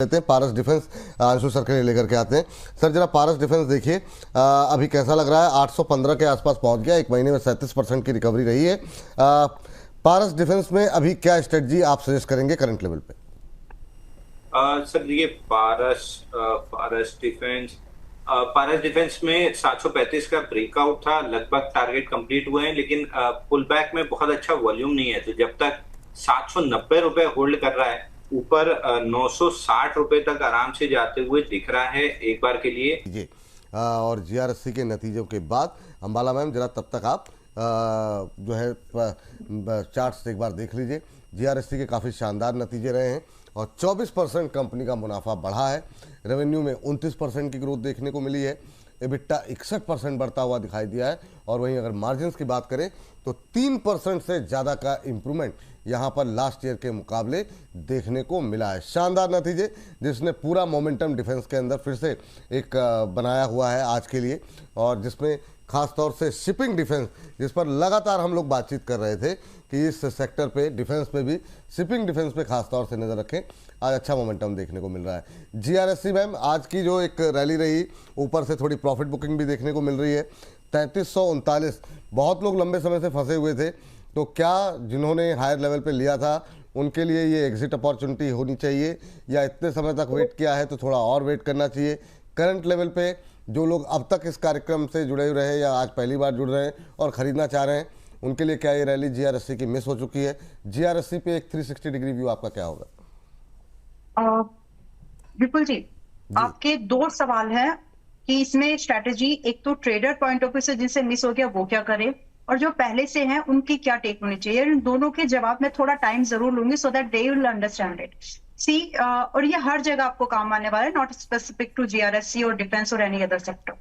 लेते हैं पारस defence, आंशु sir के लिए लेकर के आते हैं। सर जरा पारस डिफेंस देखिए, अभी कैसा लग रहा है? 815 के आसपास पहुंच गया, एक महीने में 37% की रिकवरी रही है। पारस डिफेंस में अभी क्या स्ट्रेटजी आप सजेस्ट करेंगे करंट लेवल पे? सर ये पारस डिफेंस में 735 का ब्रेकआउट था, लगभग टारगेट कंप्लीट हुए हैं, लेकिन पुल बैक में बहुत अच्छा वॉल्यूम नहीं है। तो जब तक 790 रुपए होल्ड कर रहा है, ऊपर 960 रुपए तक आराम से जाते हुए दिख रहा है एक बार के लिए। जी, और जीआरएससी के नतीजों के बाद अंबाला मैम जरा तब तक आप जो है चार्ट्स एक बार देख लीजिए। जीआरएससी के काफ़ी शानदार नतीजे रहे हैं और 24% कंपनी का मुनाफा बढ़ा है। रेवेन्यू में 29% की ग्रोथ देखने को मिली है। एबिटा 61% बढ़ता हुआ दिखाई दिया है। और वहीं अगर मार्जिन्स की बात करें तो 3% से ज़्यादा का इम्प्रूवमेंट यहाँ पर लास्ट ईयर के मुकाबले देखने को मिला है। शानदार नतीजे जिसने पूरा मोमेंटम डिफेंस के अंदर फिर से एक बनाया हुआ है आज के लिए, और जिसमें खास तौर से शिपिंग डिफेंस, जिस पर लगातार हम लोग बातचीत कर रहे थे कि इस सेक्टर पे, डिफेंस पे भी, शिपिंग डिफेंस पे खास तौर से नज़र रखें। आज अच्छा मोमेंटम देखने को मिल रहा है। जीआरएससी मैम आज की जो एक रैली रही, ऊपर से थोड़ी प्रॉफिट बुकिंग भी देखने को मिल रही है। 3339, बहुत लोग लंबे समय से फंसे हुए थे, तो क्या जिन्होंने हायर लेवल पे लिया था उनके लिए ये एग्जिट अपॉर्चुनिटी होनी चाहिए, या इतने समय तक वेट किया है तो थोड़ा और वेट करना चाहिए? करंट लेवल पे जो लोग अब तक इस कार्यक्रम से जुड़े रहे हैं या आज पहली बार जुड़ रहे हैं और ख़रीदना चाह रहे हैं, उनके लिए क्या ये रैली जीआरएससी की मिस हो चुकी है? जीआरएससी पे एक 360 डिग्री व्यू आपका क्या होगा? विपुल जी, आपके दो सवाल हैं कि इसमें स्ट्रेटेजी, एक तो ट्रेडर पॉइंट ऑफ व्यू से जिनसे मिस हो गया वो क्या करे, और जो पहले से हैं उनकी क्या टेक होनी चाहिए। इन दोनों के जवाब में थोड़ा टाइम जरूर लूंगी so that they will understand it. See, और ये हर जगह आपको काम आने वाला है, नॉट स्पेसिफिक टू जीआरएससी और डिफेंस और एनी अदर सेक्टर।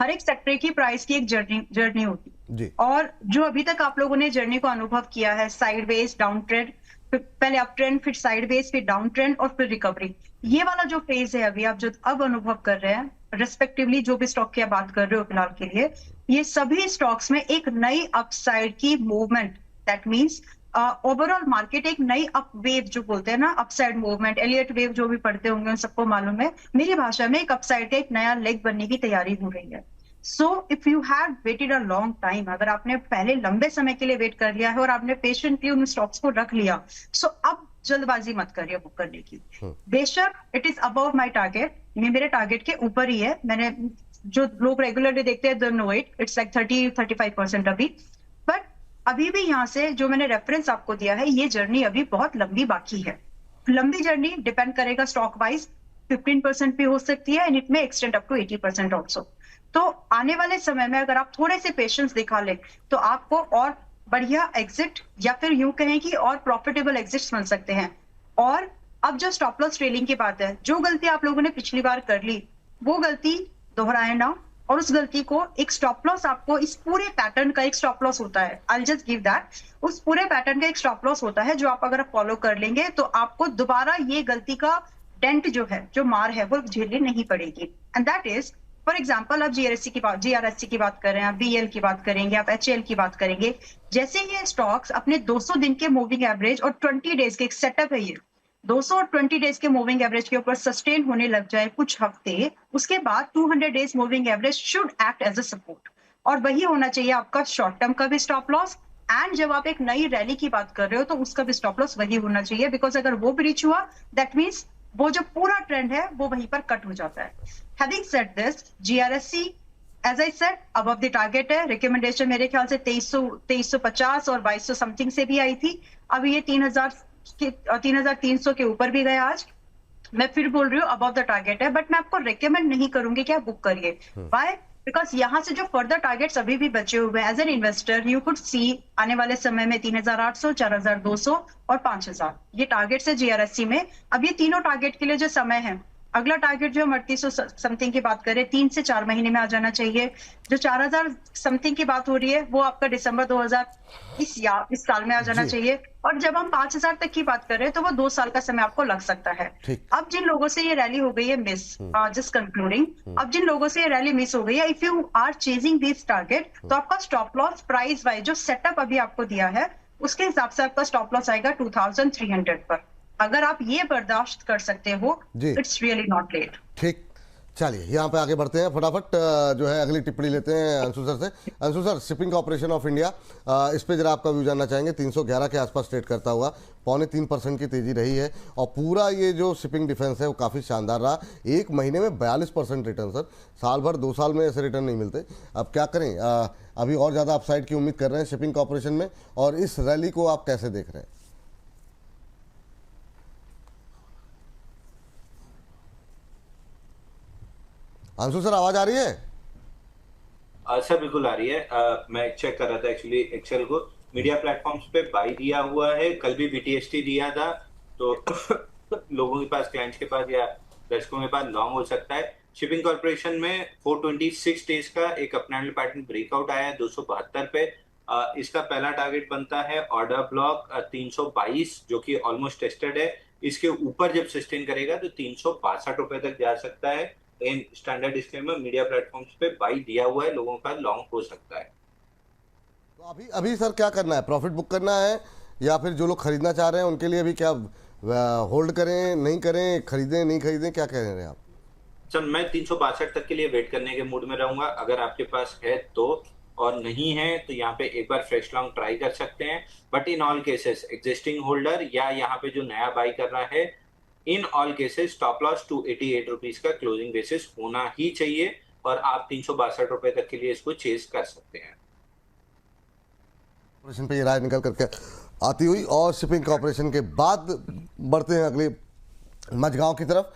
हर एक सेक्टर की प्राइस की एक जर्नी होती है, और जो अभी तक आप लोगों ने जर्नी को अनुभव किया है, साइडवेज, डाउन ट्रेंड, पहले अप ट्रेंड, फिर साइडवेज, फिर डाउन ट्रेंड और फिर रिकवरी, ये वाला जो फेज है अभी आप जो अब अनुभव कर रहे हैं, रिस्पेक्टिवली जो भी स्टॉक की बात कर रहे हो फिलहाल के लिए, ये सभी स्टॉक्स में एक नई अपसाइड की movement, that means overall market एक नई अप वेव जो बोलते हैं ना, अपसाइड मूवमेंट, एलियट वेव जो भी पढ़ते होंगे उन सबको मालूम है, मेरी भाषा में एक अपसाइड का एक नया लेग बनने की तैयारी हो रही है। So if you have waited a long time, अगर आपने पहले लंबे समय के लिए वेट कर लिया है और आपने पेशेंटली उन स्टॉक्स को रख लिया, सो अब जल्दबाजी मत करिए बुक करने की। बेशक it is above my target, ये मेरे टारगेट के ऊपर ही है। मैंने, जो लोग रेगुलरली देखते हैं, नो इट, इट्स लाइक 30-35% अभी, बट अभी भी यहाँ से जो मैंने रेफरेंस आपको दिया है, ये जर्नी अभी बहुत लंबी बाकी है। लंबी जर्नी डिपेंड करेगा स्टॉक वाइज, 15% भी हो सकती है, एंड इट में एक्सटेंड अप टू 80% ऑल्सो। तो आने वाले समय में अगर आप थोड़े से पेशेंस दिखा ले तो आपको और बढ़िया एग्जिट, या फिर यूं कहें कि और प्रॉफिटेबल एग्जिट्स मिल सकते हैं। और अब जो स्टॉप लॉस ट्रेलिंग की बात है, जो गलती आप लोगों ने पिछली बार कर ली वो गलती दोहराए ना, और उस गलती को, एक स्टॉप लॉस आपको, इस पूरे पैटर्न का एक स्टॉप लॉस होता है, I will just give that, उस पूरे पैटर्न का एक स्टॉप लॉस होता है जो आप अगर फॉलो कर लेंगे तो आपको दोबारा ये गलती का डेंट जो है, जो मार है, वो झेलनी नहीं पड़ेगी। And that is, for example, आप जीआरएससी की बात कर रहे हैं, आप बीएल की बात करेंगे, आप एचएल की बात करेंगे, जैसे ये स्टॉक्स अपने 200 दिन के मूविंग एवरेज और 20 डेज के एक सेटअप है, ये 200 और 20 डेज के मूविंग एवरेज के ऊपर सस्टेन होने लग जाए कुछ हफ्ते, उसके बाद 200 days moving average should act as a support, और वही होना चाहिए आपका शॉर्ट टर्म का भी स्टॉप लॉस। एंड जब आप एक नई रैली की बात कर रहे हो तो उसका भी स्टॉप लॉस वही होना चाहिए, बिकॉज अगर वो ब्रीच हुआ, दैट मीन्स वो जो पूरा ट्रेंड है वो वहीं पर कट हो जाता है। Having said this, GRSC, as I said, above the target है। रिकमेंडेशन मेरे ख्याल से 2350 और 2200 समथिंग से भी आई थी, अब ये 3300 के ऊपर भी गया आज। मैं फिर बोल रही हूँ अबव द टारगेट है, बट मैं आपको रिकमेंड नहीं करूंगी कि आप बुक करिए। Why? बिकॉज यहाँ से जो फर्दर टारगेट्स अभी भी बचे हुए हैं, as an investor you could see आने वाले समय में 3800, 4200 और 5000, ये टारगेट्स है जीआरएससी में। अब ये तीनों टारगेट के लिए जो समय है, अगला टारगेट जो हम 3800 समथिंग की बात करें, 3 से 4 महीने में आ जाना चाहिए। जो 4000 समथिंग की बात हो रही है वो आपका दिसंबर 2020 या इस साल में आ जाना चाहिए। और जब हम 5000 तक की बात कर रहे हैं तो वो 2 साल का समय आपको लग सकता है। अब जिन लोगों से ये रैली हो गई है मिस, जस्ट कंक्लूडिंग, अब जिन लोगों से ये रैली मिस हो गई है, if you are chasing this target, तो आपका स्टॉप लॉस प्राइस वाइज जो सेटअप अभी आपको दिया है उसके हिसाब से आपका स्टॉप लॉस आएगा 2300 पर। अगर आप ये बर्दाश्त कर सकते हो, जी। It's really not late. ठीक, चलिए यहाँ पे आगे बढ़ते हैं फटाफट। जो है अगली टिप्पणी लेते हैं अंशु सर से। Anshu sir, shipping corporation of India, इस पे जरा आपका व्यू जानना चाहेंगे। 311 के आसपास ट्रेड करता हुआ 0.25% की तेजी रही है और पूरा ये जो शिपिंग डिफेंस है वो काफ़ी शानदार रहा। एक महीने में 42% रिटर्न सर, साल भर 2 साल में ऐसे रिटर्न नहीं मिलते। अब क्या करें, अभी और ज़्यादा अपसाइड की उम्मीद कर रहे हैं शिपिंग कॉर्पोरेशन में, और इस रैली को आप कैसे देख रहे हैं? अंशु सर, आवाज आ रही है? सर बिल्कुल आ रही है। मैं चेक कर रहा था एक्चुअली एक्सेल को, मीडिया प्लेटफॉर्म्स पे बाई दिया हुआ है, कल भी बीटीएसटी दिया था, तो लोगों के पास, क्लाइंट्स के पास या दर्शकों के पास लॉन्ग हो सकता है। शिपिंग कॉर्पोरेशन में 426 डेज का एक अपनाइल पैटर्न ब्रेकआउट आया है 272 पे। इसका पहला टारगेट बनता है ऑर्डर ब्लॉक 322 जो कि ऑलमोस्ट टेस्टेड है। इसके ऊपर जब सस्टेन करेगा तो 362 रुपए तक जा सकता है। In standard disclaimer, media platforms पे बाई दिया हुआ है, लोगों का लॉन्ग हो सकता है। तो अभी अभी सर क्या करना है, प्रॉफिट बुक करना है या फिर जो लोग खरीदना चाह रहे हैं उनके लिए अभी क्या होल्ड करें, नहीं करें, खरीदें नहीं खरीदें, क्या कह रहे हैं आप? सर मैं 362 तक के लिए वेट करने के मूड में रहूंगा। अगर आपके पास है तो, और नहीं है तो यहाँ पे एक बार फ्रेश लॉन्ग ट्राई कर सकते हैं। But in all cases existing holder या यहाँ पे जो नया बाई कर रहा है, in all cases stop loss 288 rupees का क्लोजिंग बेसिस होना ही चाहिए और आप 362 रुपए तक के लिए इसको चेस कर सकते हैं। कॉर्पोरेशन पे ये राय निकल करके आती हुई, और शिपिंग कॉर्पोरेशन के बाद बढ़ते हैं अगले मझगांव की तरफ।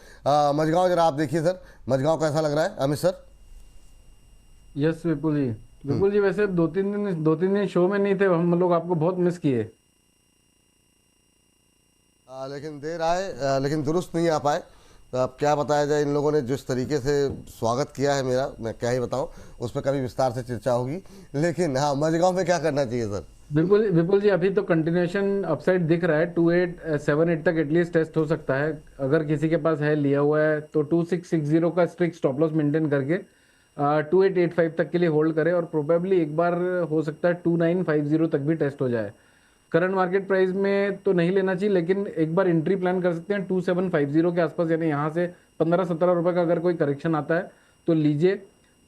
मझगांव जरा आप देखिए सर, मझगांव कैसा लग रहा है अमित सर? यस विपुल जी, विपुल जी वैसे दो तीन दिन शो में नहीं थे, हम लोग आपको बहुत मिस किए। लेकिन देर आए लेकिन दुरुस्त नहीं आ पाए। तो अब क्या बताया जाए, इन लोगों ने जिस तरीके से स्वागत किया है मेरा, मैं क्या ही बताऊं, उस पर कभी विस्तार से चर्चा होगी। लेकिन हाँ, मझगांव में क्या करना चाहिए सर? विपुल जी अभी तो कंटिन्यूएशन अपसाइड दिख रहा है, 2878 तक एटलीस्ट टेस्ट हो सकता है। अगर किसी के पास है लिया हुआ है तो 2660 का स्ट्रिक्ट स्टॉप लॉस मेंटेन करके 2885 तक के लिए होल्ड करे, और प्रोबेबली एक बार हो सकता है 2950 तक भी टेस्ट हो जाए। करंट मार्केट प्राइस में तो नहीं लेना चाहिए, लेकिन एक बार एंट्री प्लान कर सकते हैं 2750 के आसपास, यानी यहाँ से 15-17 रुपए का अगर कोई करेक्शन आता है तो लीजिए।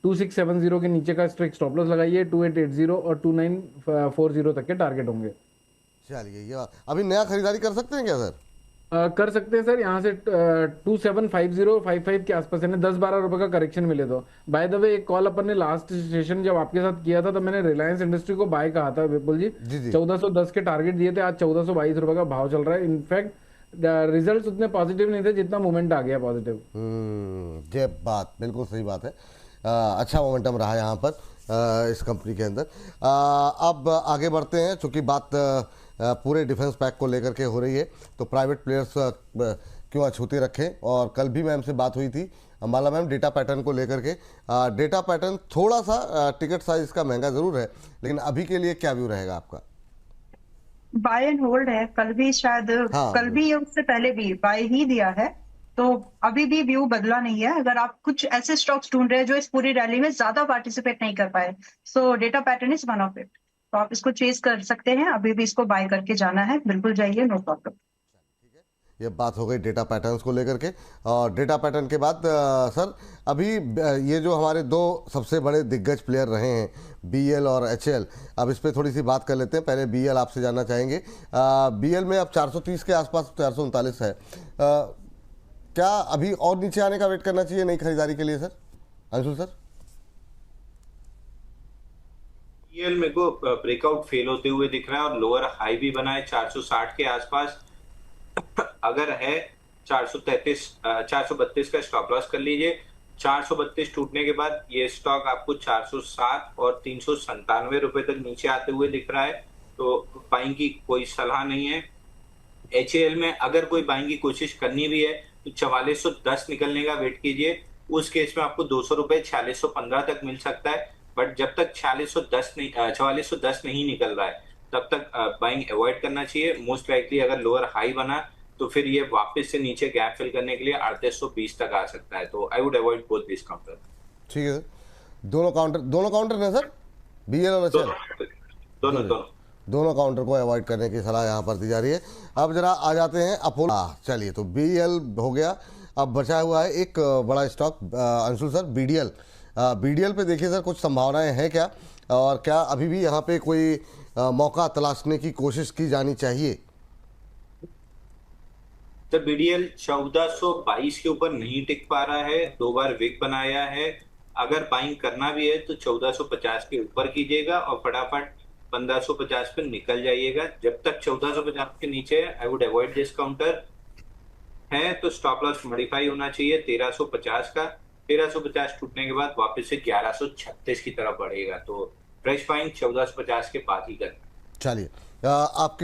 2670 के नीचे का स्ट्रिक्ट स्टॉप लॉस लगाइए। 2880 और 2940 तक के टारगेट होंगे। चलिए, ये अभी नया खरीदारी कर सकते हैं क्या सर? कर सकते हैं सर, यहाँ से 2750-55 के आसपास, यानी 10-12 रुपए का करेक्शन मिले तो। बाय द वे, एक कॉल अपन ने लास्ट सेशन जब आपके साथ किया था तो मैंने रिलायंस इंडस्ट्री को बाय कहा था विपुल जी। 1410 के टारगेट दिए थे, आज 1422 रुपए का भाव चल रहा है। इनफैक्ट रिजल्ट उतने पॉजिटिव नहीं थे जितना मोमेंट आ गया पॉजिटिव। ये बात बिल्कुल सही बात है। अच्छा मोमेंटम रहा यहाँ पर इस कंपनी के अंदर। अब आगे बढ़ते हैं, चूँकि बात पूरे डिफेंस पैक को लेकर के हो रही है, तो प्राइवेट प्लेयर्स क्यों अछूते रखें। और कल भी मैम से बात हुई थी, अंबाला मैम, डेटा पैटर्न को लेकर के। डेटा पैटर्न थोड़ा सा टिकट साइज का महंगा ज़रूर है, लेकिन अभी के लिए क्या व्यू रहेगा आपका? बाय एंड होल्ड है, कल भी शायद, हाँ, कल भी उससे पहले भी बाय ही दिया है, तो अभी भी व्यू बदला नहीं है। अगर आप कुछ ऐसे स्टॉक्स ढूंढ रहे हैं जो इस पूरी रैली में ज्यादा पार्टिसिपेट नहीं कर पाए, सो data pattern is one of it. तो आप इसको चेज कर सकते हैं, अभी भी इसको बाय करके जाना है, बिल्कुल जाइए, नो प्रॉब्लम। ये बात हो गई डेटा पैटर्न्स को लेकर के। और डेटा पैटर्न के बाद सर, अभी ये जो हमारे दो सबसे बड़े दिग्गज प्लेयर रहे हैं, बीएल और एचएल, अब इस पर थोड़ी सी बात कर लेते हैं। पहले बीएल आपसे जानना चाहेंगे। बीएल में अब 430 के आसपास, 439 है। क्या अभी और नीचे आने का वेट करना चाहिए नई खरीदारी के लिए सर? अंशुल सर? बीएल मेरे को ब्रेकआउट फेल होते हुए दिख रहा है और लोअर हाई भी बना है 460 के आसपास। अगर है 432 का स्टॉप लॉस कर लीजिए। 432 टूटने के बाद ये स्टॉक आपको 407 और 397 रुपए तक नीचे आते हुए दिख रहा है, तो बाइंग की कोई सलाह नहीं है। एचएएल में अगर कोई बाइंग की कोशिश करनी भी है तो 4410 निकलने का वेट कीजिए। उस केस में आपको 200 रुपए 4615 तक मिल सकता है। बट जब तक 4410 नहीं निकल रहा है तब तक बाइंग अवॉइड करना चाहिए। मोस्ट लाइकली अगर लोअर हाई बना तो फिर ये वापस से नीचे गैप फिल करने के लिए 3820 तक आ सकता है। तो I would avoid both this counter. ठीक है सर, दोनों काउंटर ना सर, बीएल और एचएल? दोनों दोनों काउंटर को अवॉइड करने की सलाह यहाँ पर दी जा रही है। अब जरा आ जाते हैं अपोलो। चलिए, तो BEL हो गया, अब बचा हुआ है एक बड़ा stock Anshul sir, BDL। BDL पे देखिए सर, कुछ संभावनाएं हैं क्या, और क्या अभी भी यहाँ पे कोई मौका तलाशने की कोशिश की जानी चाहिए? तो BDL 1422 के ऊपर नहीं टिक पा रहा है, 2 बार विक बनाया है। अगर बाइंग करना भी है तो 1450 के ऊपर कीजिएगा और फटाफट 1550 पे निकल जाइएगा। जब तक 1450 के नीचे I would avoid this counter है। तो स्टॉप लॉस मॉडिफाई होना चाहिए 1350 का। 1350 टूटने के बाद वापस से 1136 की तरफ बढ़ेगा, तो फ्रेश बाइंग 1450 के बाद ही करना। चलिए, आपकी